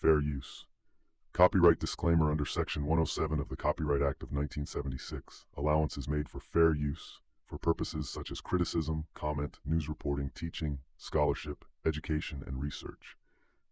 Fair use. Copyright disclaimer under Section 107 of the Copyright Act of 1976. Allowance is made for fair use for purposes such as criticism, comment, news reporting, teaching, scholarship, education, and research.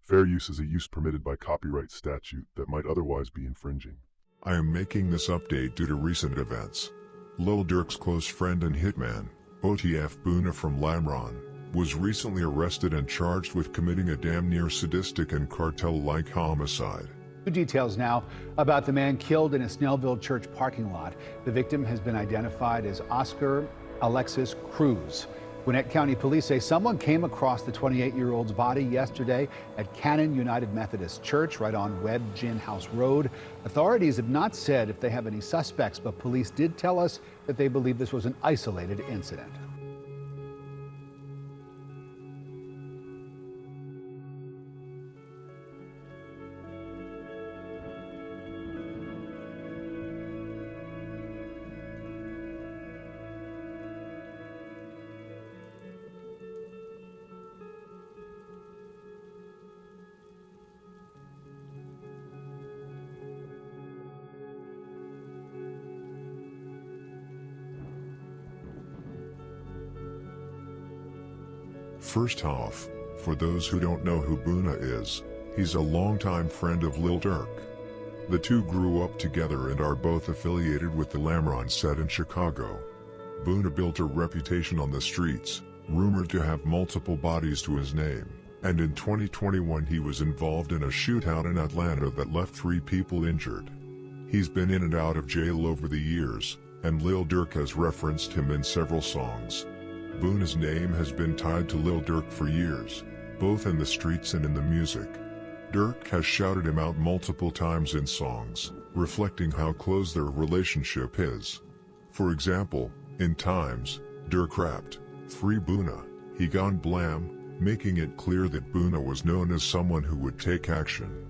Fair use is a use permitted by copyright statute that might otherwise be infringing. I am making this update due to recent events. Lil Durk's close friend and hitman, OTF Boona from Lamron, was recently arrested and charged with committing a damn near sadistic and cartel-like homicide. New details now about the man killed in a Snellville church parking lot. The victim has been identified as Oscar Alexis Cruz. Gwinnett County Police say someone came across the 28-year-old's body yesterday at Cannon United Methodist Church right on Webb Gin House Road. Authorities have not said if they have any suspects, but police did tell us that they believe this was an isolated incident. First off, for those who don't know who Boona is, he's a longtime friend of Lil Durk. The two grew up together and are both affiliated with the Lamron set in Chicago. Boona built a reputation on the streets, rumored to have multiple bodies to his name, and in 2021 he was involved in a shootout in Atlanta that left 3 people injured. He's been in and out of jail over the years, and Lil Durk has referenced him in several songs. Boona's name has been tied to Lil Durk for years, both in the streets and in the music. Durk has shouted him out multiple times in songs, reflecting how close their relationship is. For example, in Times, Durk rapped, "Free Boona, he gone blam," making it clear that Boona was known as someone who would take action.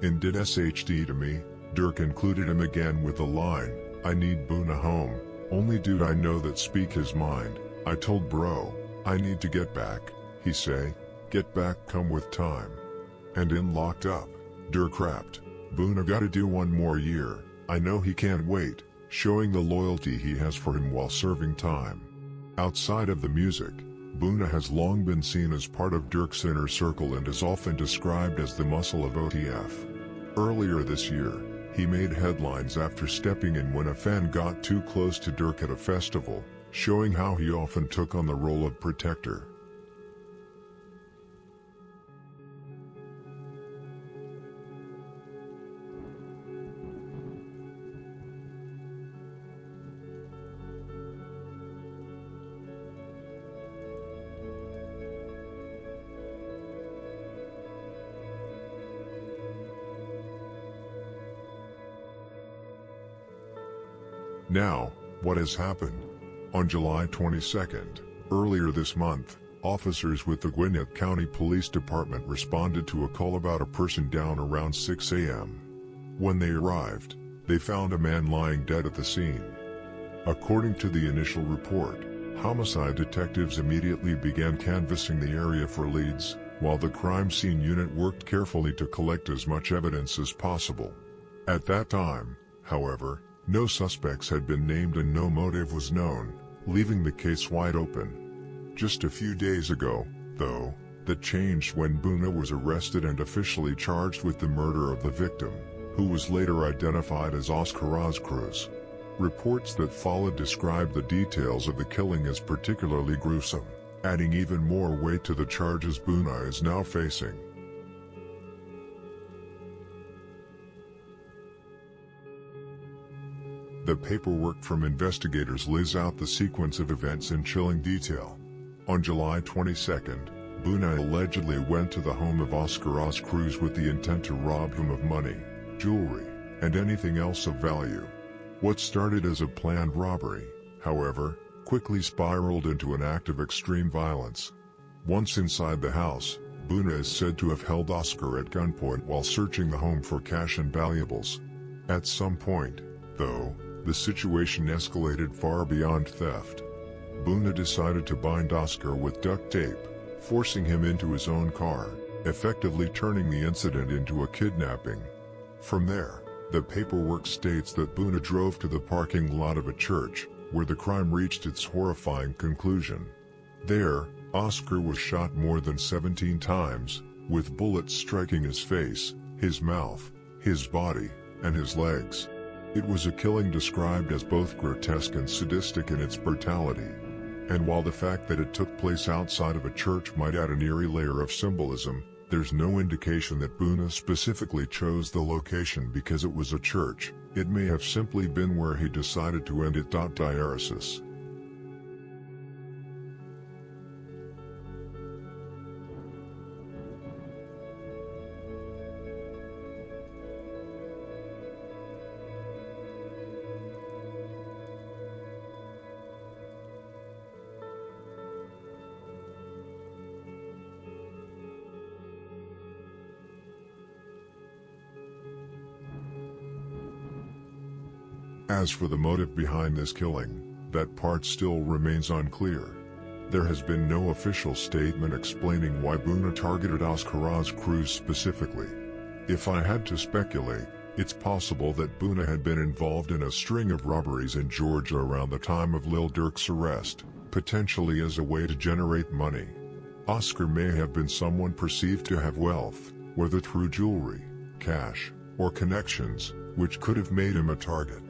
In Did SHD to Me, Durk included him again with the line, "I need Boona home, only dude I know that speak his mind. I told bro, I need to get back," he say, "get back come with time." And in Locked Up, Durk rapped, "Boona gotta do 1 more year, I know he can't wait," showing the loyalty he has for him while serving time. Outside of the music, Boona has long been seen as part of Durk's inner circle and is often described as the muscle of OTF. Earlier this year, he made headlines after stepping in when a fan got too close to Durk at a festival, showing how he often took on the role of protector. Now, what has happened? On July 22nd, earlier this month, officers with the Gwinnett County Police Department responded to a call about a person down around 6 a.m. When they arrived, they found a man lying dead at the scene. According to the initial report, homicide detectives immediately began canvassing the area for leads, while the crime scene unit worked carefully to collect as much evidence as possible. At that time, however, no suspects had been named and no motive was known, leaving the case wide open. Just a few days ago, though, that changed when Boona was arrested and officially charged with the murder of the victim, who was later identified as Oscar Cruz. Reports that followed described the details of the killing as particularly gruesome, adding even more weight to the charges Boona is now facing. The paperwork from investigators lays out the sequence of events in chilling detail. On July 22nd, Boona allegedly went to the home of Oscar Cruz with the intent to rob him of money, jewelry, and anything else of value. What started as a planned robbery, however, quickly spiraled into an act of extreme violence. Once inside the house, Boona is said to have held Oscar at gunpoint while searching the home for cash and valuables. At some point, though, the situation escalated far beyond theft. Boona decided to bind Oscar with duct tape, forcing him into his own car, effectively turning the incident into a kidnapping. From there, the paperwork states that Boona drove to the parking lot of a church, where the crime reached its horrifying conclusion. There, Oscar was shot more than 17 times, with bullets striking his face, his mouth, his body, and his legs. It was a killing described as both grotesque and sadistic in its brutality. And while the fact that it took place outside of a church might add an eerie layer of symbolism, there's no indication that Boona specifically chose the location because it was a church. It may have simply been where he decided to end it. Diaresis. As for the motive behind this killing, that part still remains unclear. There has been no official statement explaining why Boona targeted Oscar Cruz specifically. If I had to speculate, it's possible that Boona had been involved in a string of robberies in Georgia around the time of Lil Durk's arrest, potentially as a way to generate money. Oscar may have been someone perceived to have wealth, whether through jewelry, cash, or connections, which could have made him a target.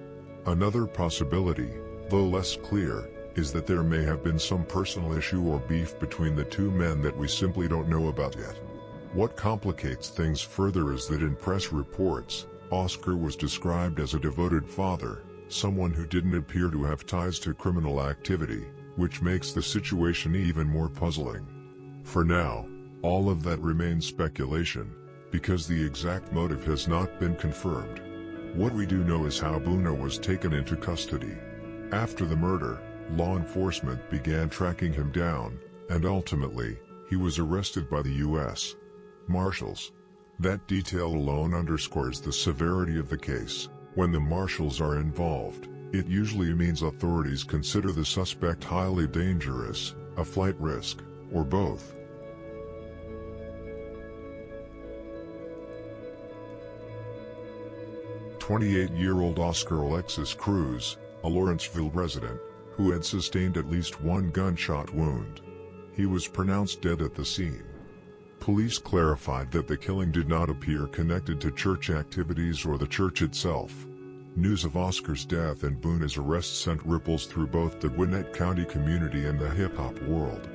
Another possibility, though less clear, is that there may have been some personal issue or beef between the two men that we simply don't know about yet. What complicates things further is that in press reports, Oscar was described as a devoted father, someone who didn't appear to have ties to criminal activity, which makes the situation even more puzzling. For now, all of that remains speculation, because the exact motive has not been confirmed. What we do know is how Boona was taken into custody. After the murder, law enforcement began tracking him down, and ultimately, he was arrested by the U.S. Marshals. That detail alone underscores the severity of the case. When the Marshals are involved, it usually means authorities consider the suspect highly dangerous, a flight risk, or both. "28-year-old Oscar Alexis Cruz, a Lawrenceville resident, who had sustained at least one gunshot wound. He was pronounced dead at the scene. Police clarified that the killing did not appear connected to church activities or the church itself. News of Oscar's death and Boona's arrest sent ripples through both the Gwinnett County community and the hip-hop world.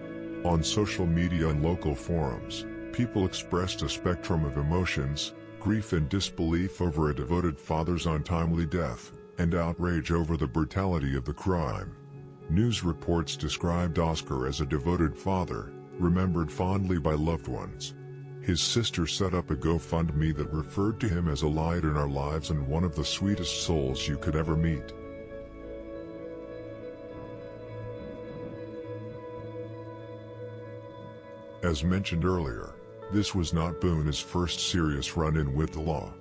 On social media and local forums, people expressed a spectrum of emotions: grief and disbelief over a devoted father's untimely death, and outrage over the brutality of the crime. News reports described Oscar as a devoted father, remembered fondly by loved ones. His sister set up a GoFundMe that referred to him as a light in our lives and one of the sweetest souls you could ever meet. As mentioned earlier, this was not Boona's first serious run-in with the law.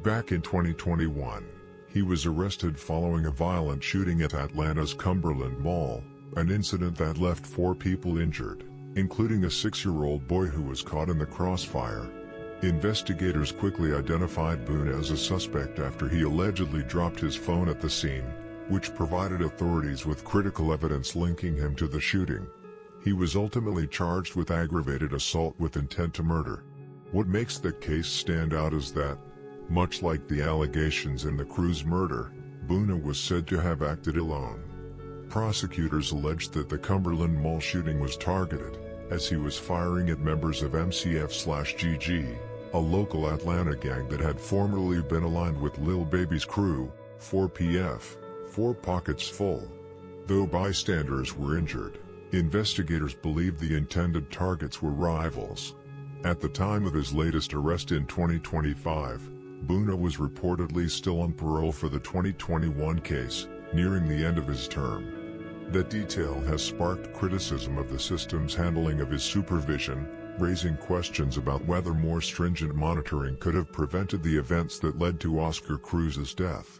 Back in 2021, he was arrested following a violent shooting at Atlanta's Cumberland Mall, an incident that left 4 people injured, including a 6-year-old boy who was caught in the crossfire. Investigators quickly identified Boona as a suspect after he allegedly dropped his phone at the scene, which provided authorities with critical evidence linking him to the shooting. He was ultimately charged with aggravated assault with intent to murder. What makes the case stand out is that, much like the allegations in the Cruz murder, Boona was said to have acted alone. Prosecutors alleged that the Cumberland Mall shooting was targeted, as he was firing at members of MCF/GG, a local Atlanta gang that had formerly been aligned with Lil Baby's crew, 4PF, 4 Pockets Full. Though bystanders were injured, investigators believe the intended targets were rivals. At the time of his latest arrest in 2025, Boona was reportedly still on parole for the 2021 case, nearing the end of his term. That detail has sparked criticism of the system's handling of his supervision, raising questions about whether more stringent monitoring could have prevented the events that led to Oscar Cruz's death.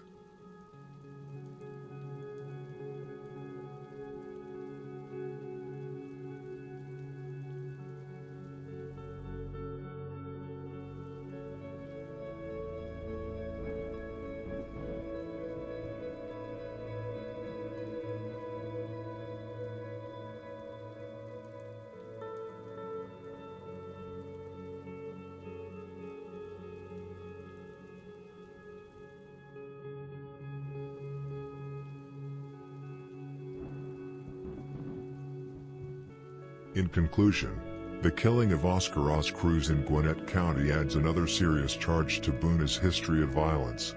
In conclusion, the killing of Oscar Oz Cruz in Gwinnett County adds another serious charge to Boona's history of violence.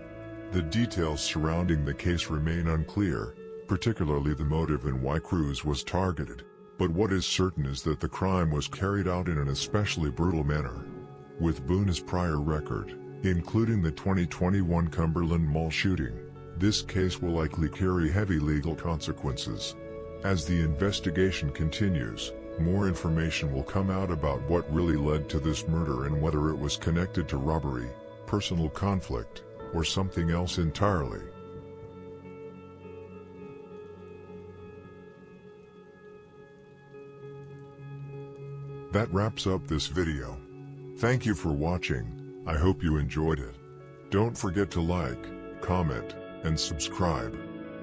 The details surrounding the case remain unclear, particularly the motive and why Cruz was targeted, but what is certain is that the crime was carried out in an especially brutal manner. With Boona's prior record, including the 2021 Cumberland Mall shooting, this case will likely carry heavy legal consequences. As the investigation continues, more information will come out about what really led to this murder and whether it was connected to robbery, personal conflict, or something else entirely. That wraps up this video. Thank you for watching. I hope you enjoyed it. Don't forget to like, comment, and subscribe.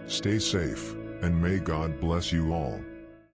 Stay safe, and may God bless you all.